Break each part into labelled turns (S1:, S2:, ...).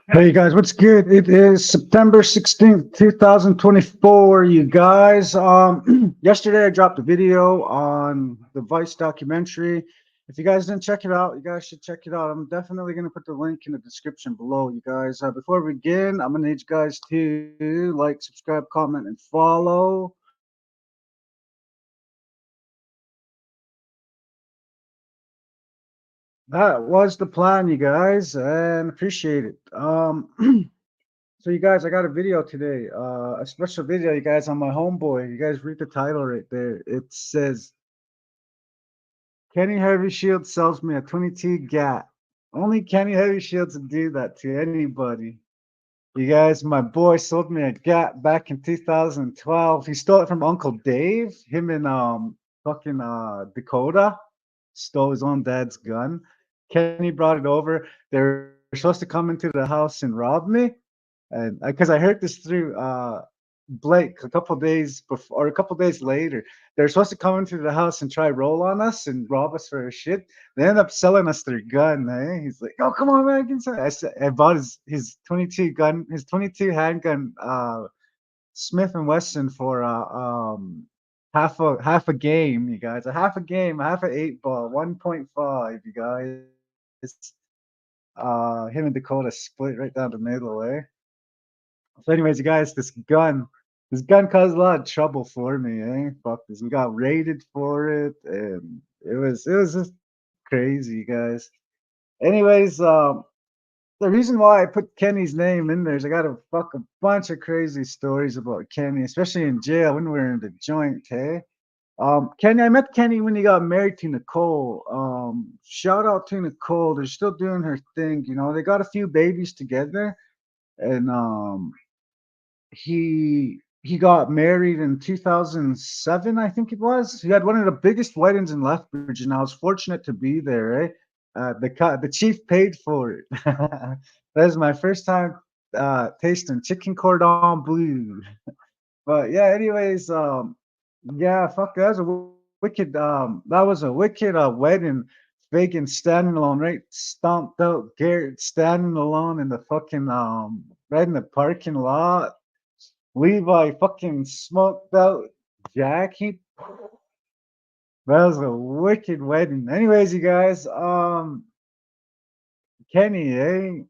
S1: Hey guys, what's good? It is September 16th, 2024, you guys. Yesterday I dropped a video on the Vice documentary. If you guys didn't check it out, you guys should check it out. I'm definitely going to put the link in the description below, you guys. Before we begin, I'm going to need you guys to like, subscribe, comment, and follow. That was the plan, you guys, and appreciate it. So you guys, I got a video today, a special video, you guys, on my homeboy. You guys read the title right there. It says, Kenny Heavy Shields sells me a 22 GAT. Only Kenny Heavy Shields would do that to anybody. You guys, my boy sold me a GAT back in 2012. He stole it from Uncle Dave. Him and fucking Dakota stole his own dad's gun. Kenny brought it over. They were supposed to come into the house and rob me. And because I heard this through Blake a couple days before, or a couple days later, they're supposed to come into the house and try roll on us and rob us for our shit. They end up selling us their gun. Eh? He's like, "Oh, come on, man!" I bought his 22 gun, his 22 handgun, Smith and Wesson for half a game. You guys, a half a game, half an 8 ball, 1.5. You guys, him and Dakota split right down the middle. Eh? So, anyways, you guys, this gun caused a lot of trouble for me, eh? Fuck this. We got raided for it, and it was just crazy, you guys. Anyways, the reason why I put Kenny's name in there is I got a bunch of crazy stories about Kenny, especially in jail when we were in the joint, hey? Kenny, I met Kenny when he got married to Nicole. Shout out to Nicole. They're still doing her thing, you know. They got a few babies together, and he got married in 2007, I think it was. He had one of the biggest weddings in Lethbridge, and I was fortunate to be there. Eh? The chief paid for it. That was my first time tasting chicken cordon bleu. But yeah, anyways, yeah, fuck, that was a wicked wedding. Fagan standing alone, right? Stomped out. Garrett standing alone in the fucking right in the parking lot. Levi fucking smoked out Jackie. That was a wicked wedding. Anyways, you guys, Kenny, eh?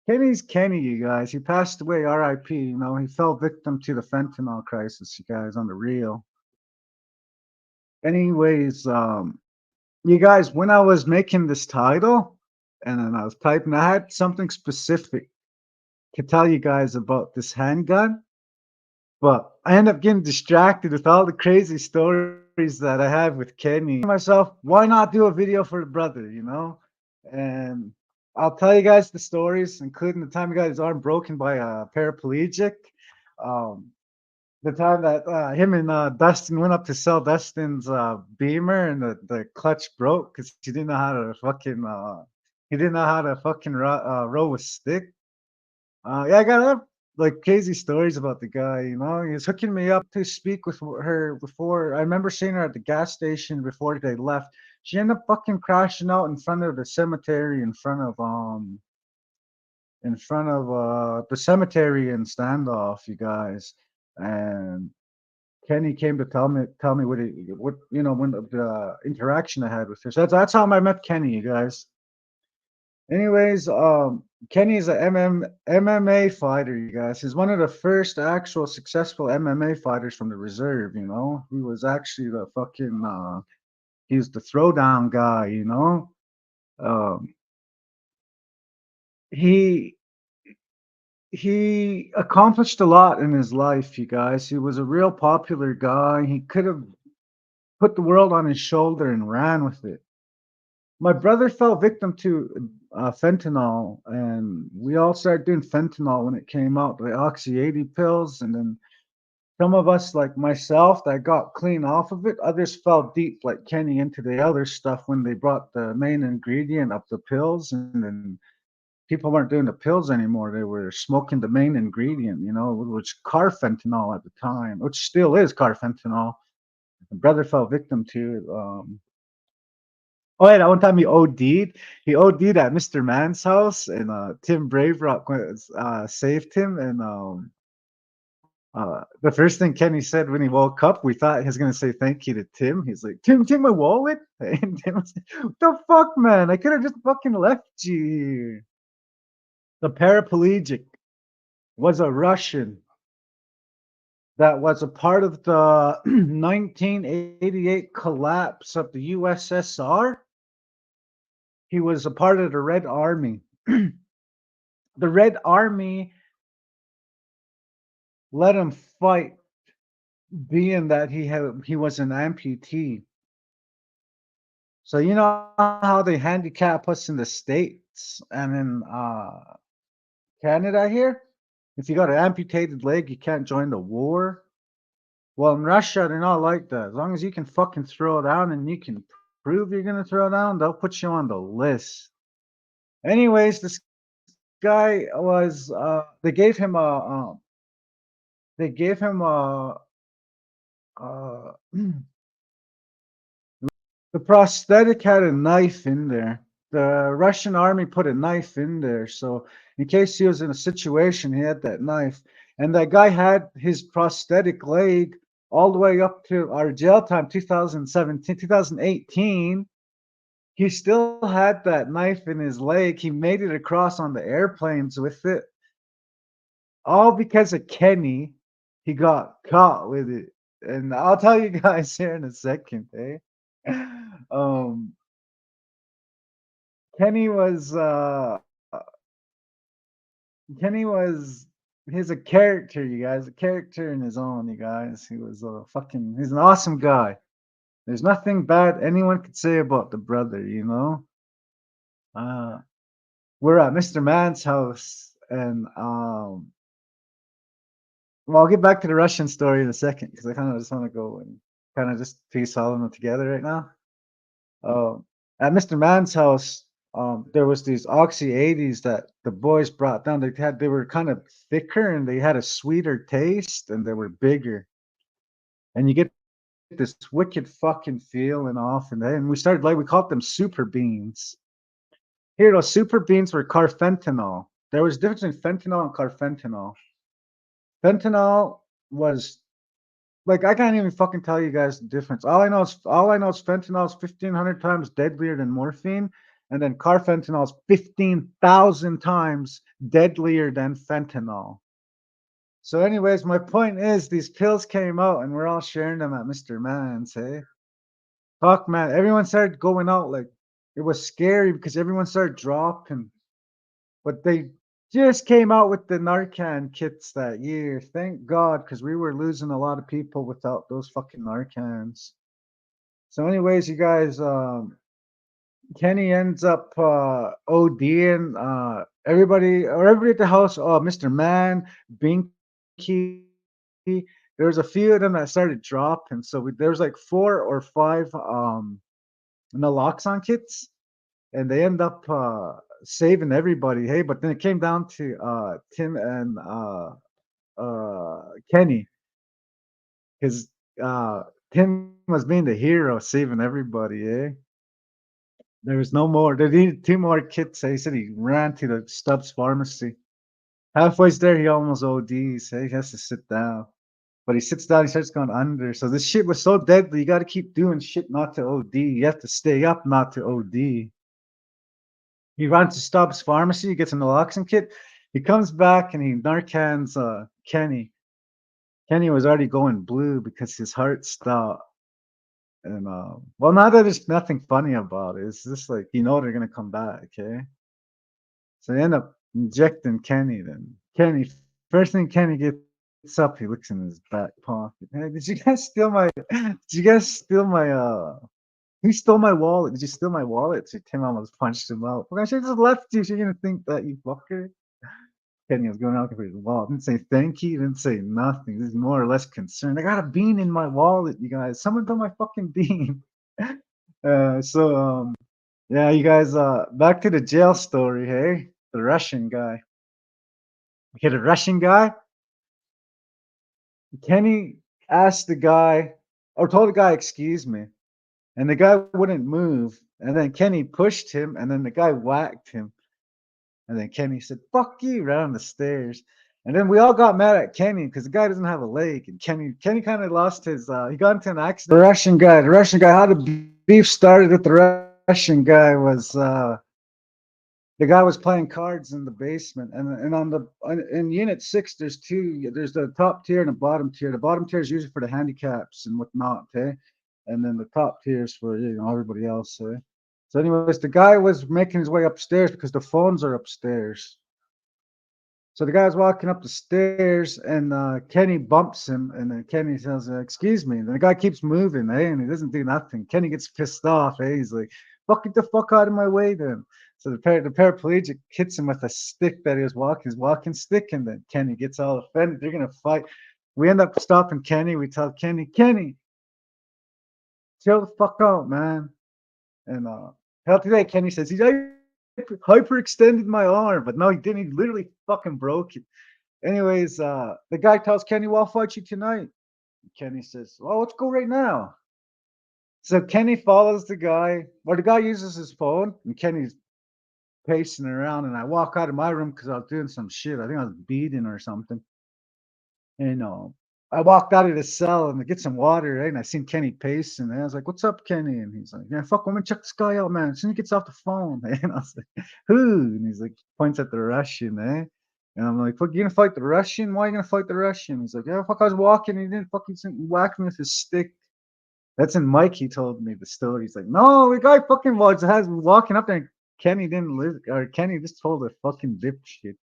S1: Kenny's Kenny, you guys. He passed away, R.I.P. You know, he fell victim to the fentanyl crisis, you guys, on the real. Anyways, you guys, when I was making this title and then I was typing, I had something specific to tell you guys about this handgun. But I end up getting distracted with all the crazy stories that I have with Kenny. Myself, why not do a video for the brother, you know? And I'll tell you guys the stories, including the time he got his arm broken by a paraplegic. Um, the time that him and Dustin went up to sell Dustin's Beamer and the clutch broke because he didn't know how to fucking row a stick. Yeah, I got like crazy stories about the guy. You know, he was hooking me up to speak with her before. I remember seeing her at the gas station before they left. She ended up fucking crashing out in front of the cemetery, in front of the cemetery in Standoff, you guys. And Kenny came to tell me what you know when the interaction I had with her. So that's how I met Kenny, you guys. Anyways, Kenny is a MMA fighter, you guys. He's one of the first actual successful MMA fighters from the reserve, you know. He was actually the fucking he's the throwdown guy, you know. Um he he accomplished a lot in his life, you guys. He was a real popular guy. He could have put the world on his shoulder and ran with it. My brother fell victim to fentanyl, and we all started doing fentanyl when it came out, the Oxy 80 pills. And then some of us, like myself, that got clean off of it. Others fell deep, like Kenny, into the other stuff when they brought the main ingredient of the pills. And then people weren't doing the pills anymore. They were smoking the main ingredient, you know, which carfentanil at the time, which still is carfentanil. My brother fell victim to it. Oh yeah, that one time he OD'd. He OD'd at Mr. Man's house, and Tim Brave Rock saved him. And the first thing Kenny said when he woke up, we thought he was gonna say thank you to Tim. He's like, Tim, take my wallet. And Tim was like, what the fuck, man? I could have just fucking left you here. The paraplegic was a Russian that was a part of the 1988 collapse of the USSR. He was a part of the Red Army. The Red Army let him fight, being that he was an amputee. So you know how they handicap us in the States and in Canada here? If you got an amputated leg, you can't join the war. Well, in Russia, they're not like that. As long as you can fucking throw down and you can prove you're gonna throw down, they'll put you on the list. Anyways, this guy was they gave him uh the prosthetic had a knife in there. The Russian army put a knife in there, so in case he was in a situation, he had that knife. And that guy had his prosthetic leg all the way up to our jail time, 2017, 2018. He still had that knife in his leg. He made it across on the airplanes with it. All because of Kenny. He got caught with it. And I'll tell you guys here in a second, eh? Um, Kenny was Kenny was he's a character, you guys, a character in his own, you guys. He was a fucking he's an awesome guy. There's nothing bad anyone could say about the brother, you know? Uh we're at Mr. Man's house and well, I'll get back to the Russian story in a second because I kind of just want to go and kind of just piece all of them together right now. Um, at Mr. Man's house, there was these Oxy 80s that the boys brought down. They were kind of thicker and they had a sweeter taste and they were bigger. And you get this wicked fucking feeling off and we started like we called them super beans. Here, those super beans were carfentanil. There was a difference between fentanyl and carfentanil. Fentanyl was like I can't even fucking tell you guys the difference. All I know is fentanyl is 1,500 times deadlier than morphine, and then carfentanil is 15,000 times deadlier than fentanyl. So, anyways, my point is these pills came out and we're all sharing them at Mr. Man's, hey? Fuck man, everyone started going out like it was scary because everyone started dropping. But they just came out with the Narcan kits that year. Thank God, because we were losing a lot of people without those fucking Narcans. So, anyways, you guys, Kenny ends up ODing. Everybody at the house. Oh, Mr. Man, Binky. There was a few of them that started dropping. So there was like 4 or 5 naloxone kits and they end up saving everybody. Hey, but then it came down to Tim and Kenny because Tim was being the hero, saving everybody. Eh, there was no more. They needed 2 more kits. He said he ran to the Stubbs pharmacy. Halfway there, he almost ODs. He has to sit down. But he sits down, he starts going under. So this shit was so deadly. You got to keep doing shit not to OD. You have to stay up not to OD. He runs to Stubbs Pharmacy, he gets an naloxone kit. He comes back and he Narcans Kenny. Kenny was already going blue because his heart stopped. And well, now that there's nothing funny about it, it's just like you know they're gonna come back, okay? So they end up injecting Kenny. Then Kenny, first thing Kenny gets up, he looks in his back pocket. Hey, did you guys steal my? Did you guys steal my? Who stole my wallet? Did you steal my wallet? So Tim almost punched him out. Well, I should have just left you. So you're gonna think that you fucker. Kenny was going out for his wallet. Didn't say thank you. Didn't say nothing. He's more or less concerned. I got a bean in my wallet, you guys. Someone took my fucking bean. Yeah, you guys. Back to the jail story. Hey, the Russian guy. Okay, the Russian guy. Kenny asked the guy, or told the guy, "Excuse me," and the guy wouldn't move. And then Kenny pushed him, and then the guy whacked him. And then Kenny said, "Fuck you," right on the stairs. And then we all got mad at Kenny because the guy doesn't have a leg. And Kenny kind of lost his. He got into an accident. The Russian guy. How the beef started with the Russian guy was the guy was playing cards in the basement, and in Unit 6, there's two. There's the top tier and the bottom tier. The bottom tier is usually for the handicaps and whatnot, eh? And then the top tier is for everybody else, eh? So, anyways, the guy was making his way upstairs because the phones are upstairs. So the guy's walking up the stairs, and Kenny bumps him, and then Kenny says, "Excuse me." And the guy keeps moving, eh? And he doesn't do nothing. Kenny gets pissed off, eh? He's like, "Fuck, get the fuck out of my way, then." So the paraplegic hits him with a stick that he was walking, his walking stick, and then Kenny gets all offended. They're gonna fight. We end up stopping Kenny. We tell Kenny, chill the fuck out, man. And hell today, Kenny says he's hyperextended my arm, but no, he didn't. He literally fucking broke it. Anyways, the guy tells Kenny, "Well, I'll fight you tonight." Kenny says, "Well, let's go right now." So Kenny follows the guy, or the guy uses his phone, and Kenny's pacing around. And I walk out of my room because I was doing some shit. I think I was beating or something. And I walked out of the cell and to get some water, right? And I seen Kenny pacing. And I was like, "What's up, Kenny?" And he's like, "Yeah, fuck, I'm gonna check this guy out, man. As soon as he gets off the phone." And I was like, "Who?" And he's like, points at the Russian, eh? And I'm like, "Fuck, you gonna fight the Russian? Why are you gonna fight the Russian?" He's like, "Yeah, fuck, I was walking. And he didn't fucking whack me with his stick." That's in Mike. He told me the story. He's like, "No, the guy fucking has walking up there. And Kenny didn't live, or Kenny just told a fucking dipshit."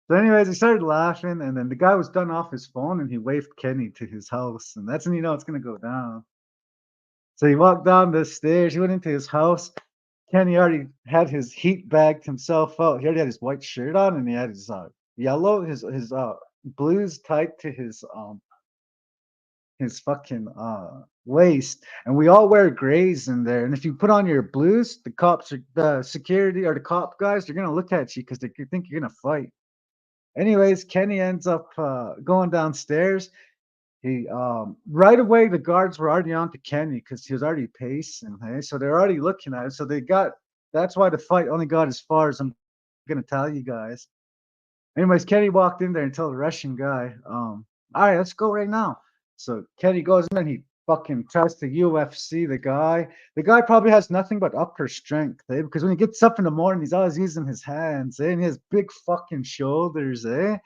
S1: So, anyways, he started laughing, and then the guy was done off his phone, and he waved Kenny to his house, and that's when you know it's gonna go down. So he walked down the stairs. He went into his house. Kenny already had his heat bagged himself out. He already had his white shirt on, and he had his yellow, his blues tied to his fucking waist. And we all wear grays in there. And if you put on your blues, the cops are the security or the cop guys, they're gonna look at you because they think you're gonna fight. Anyways, Kenny ends up going downstairs. He right away the guards were already on to Kenny because he was already pacing. Hey, so they're already looking at it. So they got that's why the fight only got as far as I'm gonna tell you guys. Anyways, Kenny walked in there and told the Russian guy, "All right, let's go right now." So Kenny goes in and he fucking tries to UFC the guy. The guy probably has nothing but upper strength, eh? Because when he gets up in the morning, he's always using his hands, eh? And he has big fucking shoulders, eh?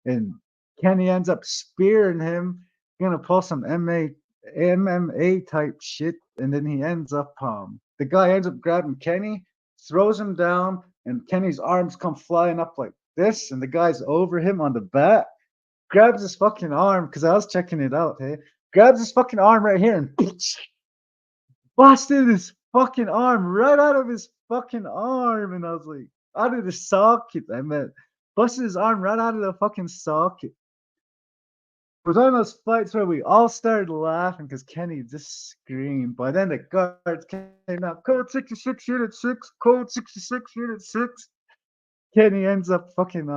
S1: And Kenny ends up spearing him, gonna pull some MMA type shit, and then he ends up the guy ends up grabbing Kenny, throws him down, and Kenny's arms come flying up like this, and the guy's over him on the back, grabs his fucking arm, because I was checking it out, hey, grabs his fucking arm right here and busted his fucking arm right out of his fucking arm, and I was like, out of the socket, I meant busted his arm right out of the fucking socket. It was one of those fights where we all started laughing because Kenny just screamed. By then the guards came out, "Code 66, Unit 6, Code 66, Unit 6. Kenny ends up fucking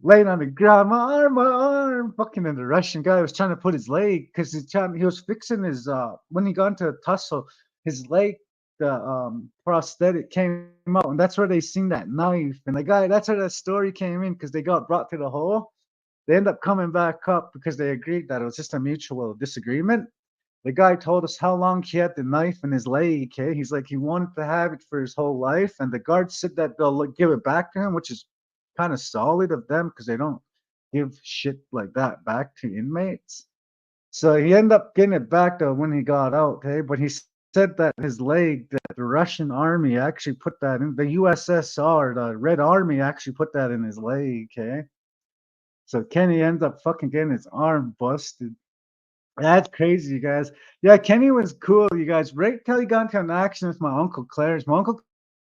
S1: laying on the ground. My arm, fucking. And the Russian guy was trying to put his leg because he was fixing his when he got into a tussle, his leg, the prosthetic came out, and that's where they seen that knife. And the guy, that's where that story came in because they got brought to the hole. They end up coming back up because they agreed that it was just a mutual disagreement. The guy told us how long he had the knife in his leg. Okay, he's like he wanted to have it for his whole life, and the guards said that they'll give it back to him, which is kind of solid of them because they don't give shit like that back to inmates. So he ended up getting it back though when he got out. Okay, but he said that his leg, that the Russian army actually put that in the USSR, the Red Army actually put that in his leg. Okay, so Kenny ends up fucking getting his arm busted. That's crazy, you guys. Yeah, Kenny was cool, you guys. Right till he got into an accident with my uncle Clarence. My uncle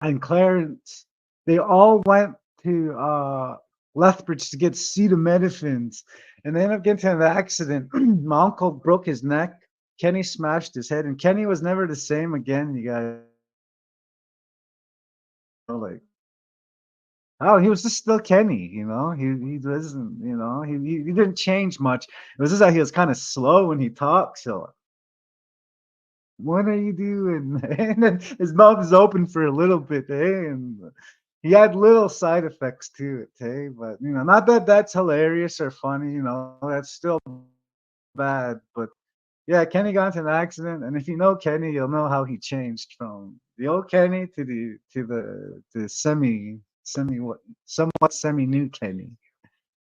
S1: and Clarence, they all went to Lethbridge to get acetaminophen, and they ended up getting into an accident. My uncle broke his neck. Kenny smashed his head, and Kenny was never the same again, you guys. Like, oh, he was just still Kenny, He wasn't, he didn't change much. It was just that he was kind of slow when he talked. So what are you doing? And then his mouth is open for a little bit, eh? And he had little side effects to it, hey. But not that that's hilarious or funny. That's still bad. But yeah, Kenny got into an accident, and if you know Kenny, you'll know how he changed from the old Kenny to the semi what somewhat semi new Kenny.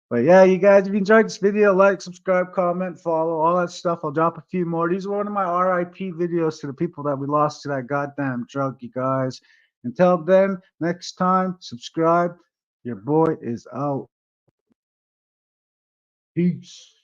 S1: But yeah, you guys, if you enjoyed this video, like, subscribe, comment, follow, all that stuff. I'll drop a few more. These are one of my RIP videos to the people that we lost to that goddamn drug, you guys. Until then, next time, subscribe. Your boy is out. Peace.